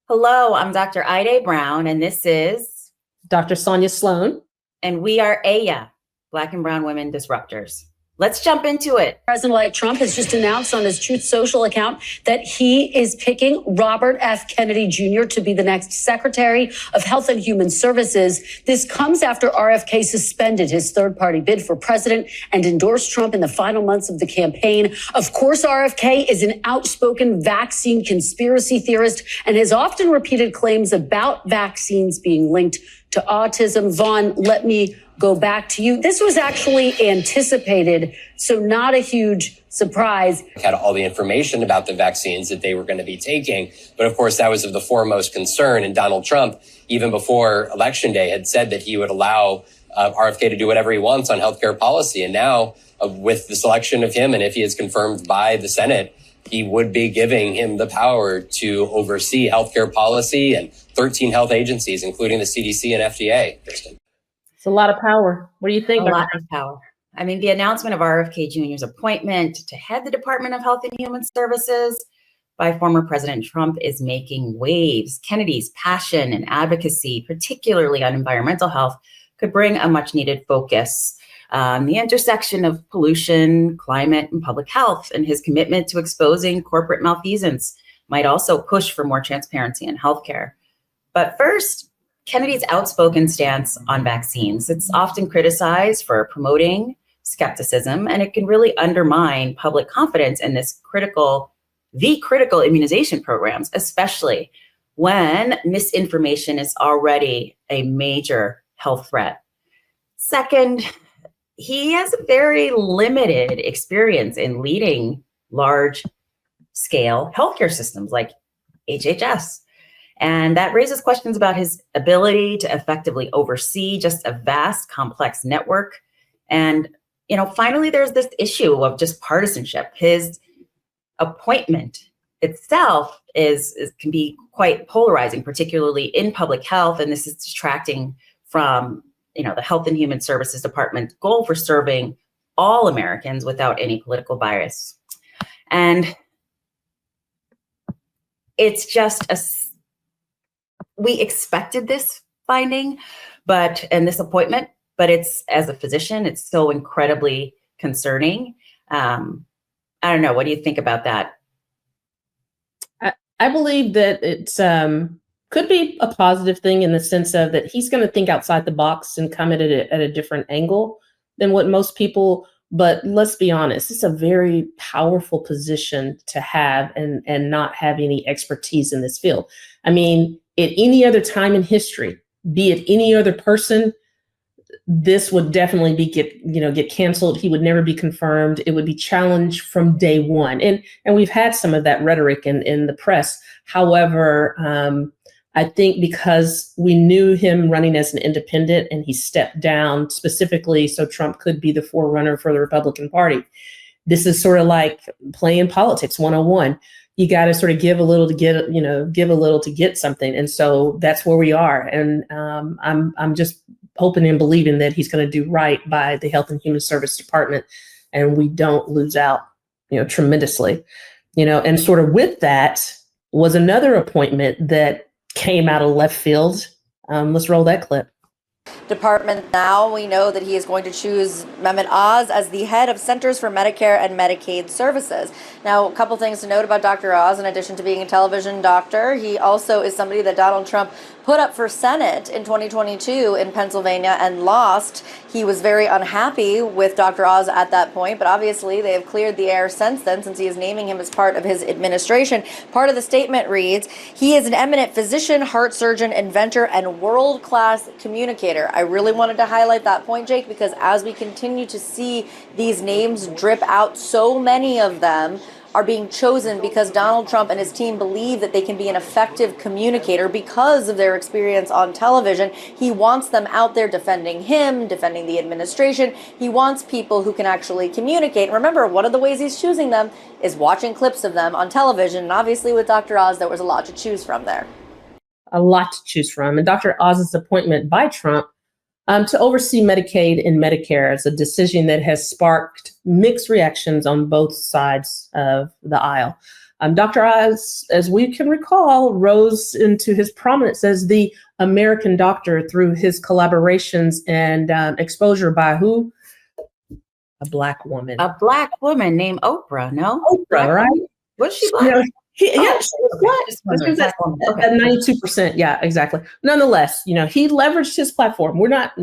Hello, I'm Dr. Haydée Brown, and this is Dr. Sonya Sloan. And we are eh-yah, Black and Brown Women Disruptors. Let's jump into it. President-elect Trump has just announced on his Truth Social account that he is picking Robert F. Kennedy Jr. to be the next Secretary of Health and Human Services. This comes after RFK suspended his third-party bid for president and endorsed Trump in the final months of the campaign. Of course, RFK is an outspoken vaccine conspiracy theorist and has often repeated claims about vaccines being linked to autism. Vaughn, let me go back to you. This was actually anticipated, so not a huge surprise. Had all the information about the vaccines that they were going to be taking. But of course, that was of the foremost concern. And Donald Trump, even before Election Day, had said that he would allow RFK to do whatever he wants on healthcare policy. And now with the selection of him, and if he is confirmed by the Senate, he would be giving him the power to oversee healthcare policy and 13 health agencies, including the CDC and FDA. Kristen. It's a lot of power. What do you think? A lot of power. I mean, the announcement of RFK Jr.'s appointment to head the Department of Health and Human Services by former President Trump is making waves. Kennedy's passion and advocacy, particularly on environmental health, could bring a much needed focus on the intersection of pollution, climate, and public health. And his commitment to exposing corporate malfeasance might also push for more transparency in healthcare. But first, Kennedy's outspoken stance on vaccines. It's often criticized for promoting skepticism, and it can really undermine public confidence in the critical immunization programs, especially when misinformation is already a major health threat. Second, he has a very limited experience in leading large-scale healthcare systems like HHS. And that raises questions about his ability to effectively oversee just a vast, complex network. And, finally, there's this issue of just partisanship. His appointment itself can be quite polarizing, particularly in public health. And this is distracting from, the Health and Human Services Department's goal for serving all Americans without any political bias. It's just we expected this finding, and this appointment, but it's, as a physician, it's so incredibly concerning. I don't know. What do you think about that? I believe that it's could be a positive thing in the sense of that he's going to think outside the box and come at it at a different angle than what most people. But let's be honest, it's a very powerful position to have and not have any expertise in this field. I mean, at any other time in history, be it any other person, this would definitely get canceled. He would never be confirmed. It would be challenged from day one. And we've had some of that rhetoric in the press. However, I think because we knew him running as an independent and he stepped down specifically so Trump could be the forerunner for the Republican Party. This is sort of like playing politics 101. You got to sort of give a little to get something. And so that's where we are. And I'm just hoping and believing that he's going to do right by the Health and Human Service Department and we don't lose out, tremendously, and sort of with that was another appointment that came out of left field. Let's roll that clip. Department now, we know that he is going to choose Mehmet Oz as the head of Centers for Medicare and Medicaid Services. Now, a couple things to note about Dr. Oz, in addition to being a television doctor, he also is somebody that Donald Trump put up for Senate in 2022 in Pennsylvania and lost. He was very unhappy with Dr. Oz at that point, but obviously they have cleared the air since then, since he is naming him as part of his administration. Part of the statement reads, he is an eminent physician, heart surgeon, inventor, and world-class communicator. I really wanted to highlight that point, Jake, because as we continue to see these names drip out, so many of them are being chosen because Donald Trump and his team believe that they can be an effective communicator because of their experience on television. He wants them out there defending him, defending the administration. He wants people who can actually communicate. Remember, one of the ways he's choosing them is watching clips of them on television. And obviously with Dr. Oz, there was a lot to choose from there. A lot to choose from. And Dr. Oz's appointment by Trump to oversee Medicaid and Medicare is a decision that has sparked mixed reactions on both sides of the aisle. Dr. Oz, as we can recall, rose into his prominence as the American doctor through his collaborations and exposure by who? A Black woman. A Black woman named Oprah, no? Oprah, right? Was she You Black? know, she Oh, was Black. just wondering. She was at 92%. Yeah, exactly. Nonetheless, he leveraged his platform. We're not,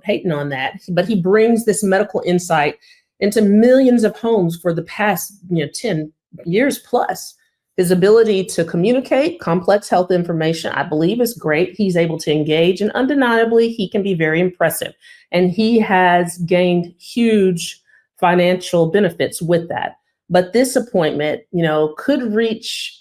hating on that. But he brings this medical insight into millions of homes for the past, 10 years plus. His ability to communicate complex health information, I believe, is great. He's able to engage, and undeniably, he can be very impressive. And he has gained huge financial benefits with that. But this appointment, could reach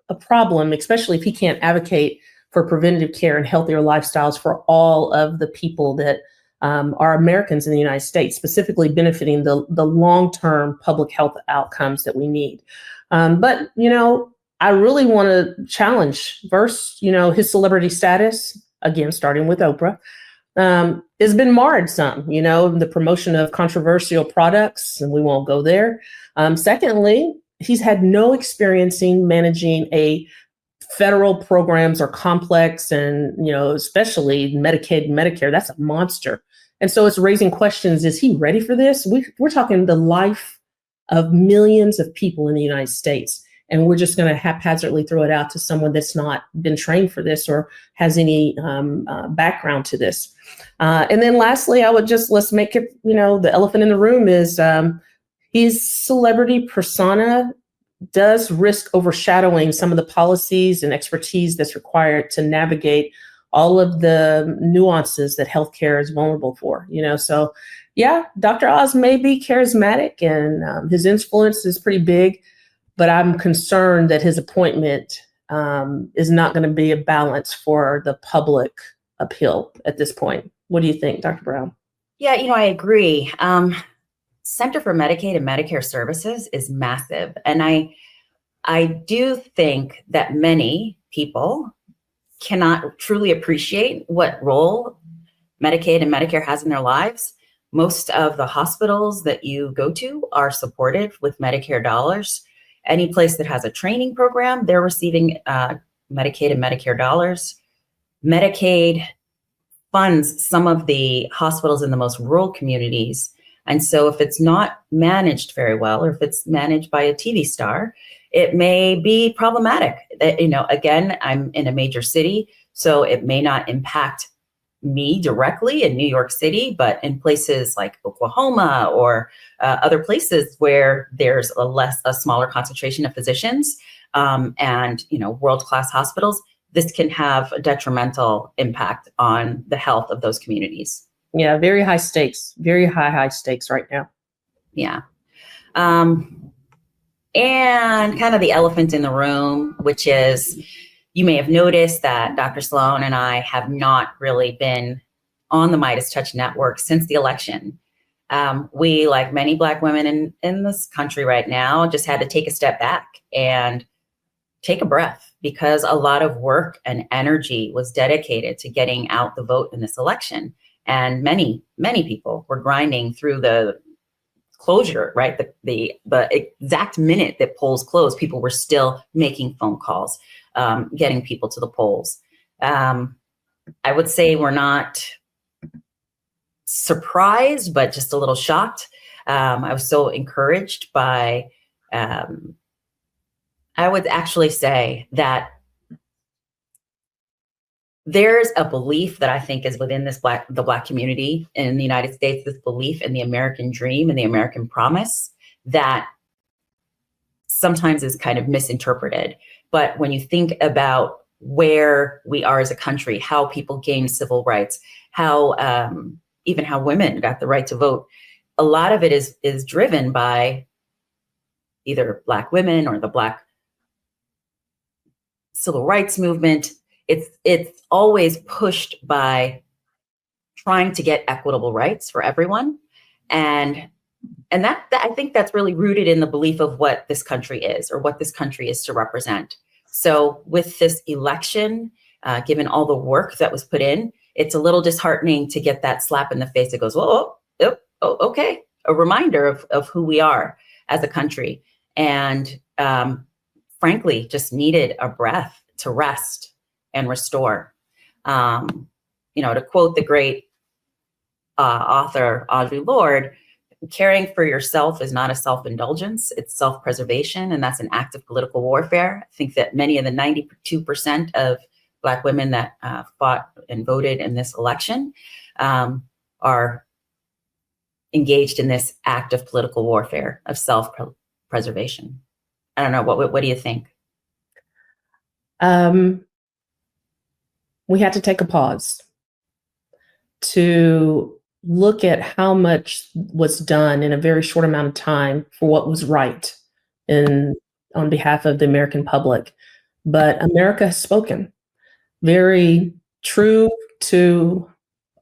a problem, especially if he can't advocate for preventative care and healthier lifestyles for all of the people that are Americans in the United States, specifically benefiting the long-term public health outcomes that we need. But I really want to challenge first, his celebrity status, again, starting with Oprah, has been marred some, the promotion of controversial products, and we won't go there. Secondly, he's had no experience in managing a federal programs are complex, and, especially Medicaid and Medicare, that's a monster. And so it's raising questions. Is he ready for this? We're talking the life of millions of people in the United States. And we're just going to haphazardly throw it out to someone that's not been trained for this or has any background to this. And then lastly, let's make it, the elephant in the room is his celebrity persona does risk overshadowing some of the policies and expertise that's required to navigate all of the nuances that healthcare is vulnerable for, So yeah, Dr. Oz may be charismatic and his influence is pretty big, but I'm concerned that his appointment is not going to be a balance for the public appeal at this point. What do you think, Dr. Brown? Yeah, I agree. Center for Medicaid and Medicare Services is massive. And I do think that many people cannot truly appreciate what role Medicaid and Medicare has in their lives. Most of the hospitals that you go to are supported with Medicare dollars. Any place that has a training program, they're receiving Medicaid and Medicare dollars. Medicaid funds some of the hospitals in the most rural communities. And so if it's not managed very well, or if it's managed by a TV star, it may be problematic. Again, I'm in a major city, so it may not impact me directly in New York City, but in places like Oklahoma or other places where there's a smaller concentration of physicians and world-class hospitals, this can have a detrimental impact on the health of those communities. Yeah, very high stakes, very high stakes right now. Yeah. And kind of the elephant in the room, which is, you may have noticed that Dr. Sloan and I have not really been on the MeidasTouch network since the election. We, like many Black women in this country right now, just had to take a step back and take a breath, because a lot of work and energy was dedicated to getting out the vote in this election. And many, many people were grinding through the closure, right? The exact minute that polls closed, people were still making phone calls, getting people to the polls. I would say we're not surprised, but just a little shocked. I was so encouraged by, I would actually say that there's a belief that I think is within the Black community in the United States, this belief in the American dream and the American promise that sometimes is kind of misinterpreted. But when you think about where we are as a country, how people gained civil rights, how even how women got the right to vote, a lot of it is driven by either Black women or the Black civil rights movement. It's always pushed by trying to get equitable rights for everyone. And that I think that's really rooted in the belief of what this country is, or what this country is to represent. So with this election, given all the work that was put in, it's a little disheartening to get that slap in the face that goes, oh, okay. A reminder of who we are as a country. And frankly just needed a breath to rest and restore. To quote the great author Audre Lorde, caring for yourself is not a self-indulgence, it's self-preservation, and that's an act of political warfare. I think that many of the 92% of Black women that fought and voted in this election are engaged in this act of political warfare, of self-preservation. I don't know, what do you think? We had to take a pause to look at how much was done in a very short amount of time for what was right on behalf of the American public. But America has spoken, very true to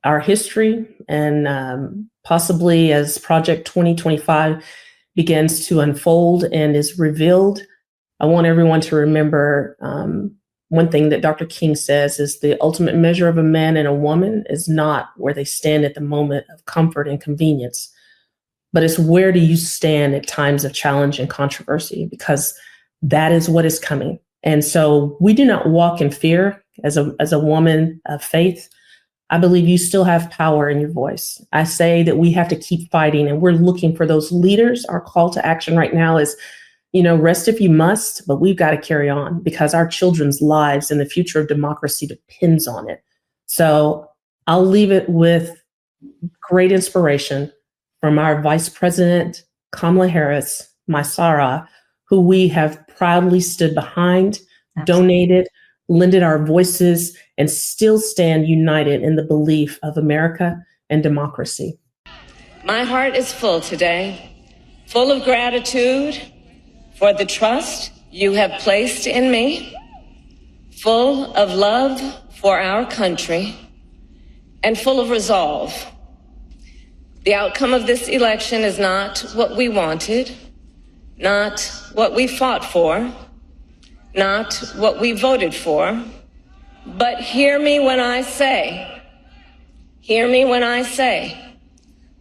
our history, and possibly as Project 2025 begins to unfold and is revealed, I want everyone to remember one thing that Dr. King says is the ultimate measure of a man and a woman is not where they stand at the moment of comfort and convenience, but it's where do you stand at times of challenge and controversy, because that is what is coming. And so we do not walk in fear as a woman of faith. I believe you still have power in your voice. I say that we have to keep fighting, and we're looking for those leaders. Our call to action right now is, rest if you must, but we've got to carry on because our children's lives and the future of democracy depends on it. So I'll leave it with great inspiration from our Vice President Kamala Harris, my Sarah, who we have proudly stood behind, donated, lended our voices, and still stand united in the belief of America and democracy. My heart is full today, full of gratitude for the trust you have placed in me, full of love for our country, and full of resolve. The outcome of this election is not what we wanted, not what we fought for, not what we voted for, but hear me when I say,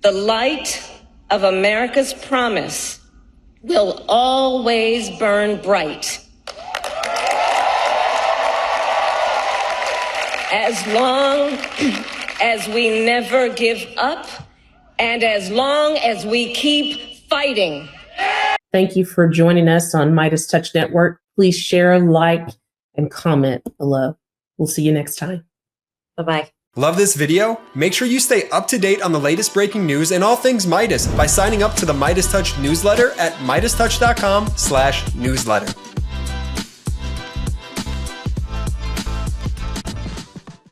the light of America's promise will always burn bright. As long as we never give up and as long as we keep fighting. Thank you for joining us on MeidasTouch Network. Please share, like, and comment below. We'll see you next time. Bye-bye. Love this video? Make sure you stay up to date on the latest breaking news and all things Meidas by signing up to the MeidasTouch newsletter at MeidasTouch.com/newsletter.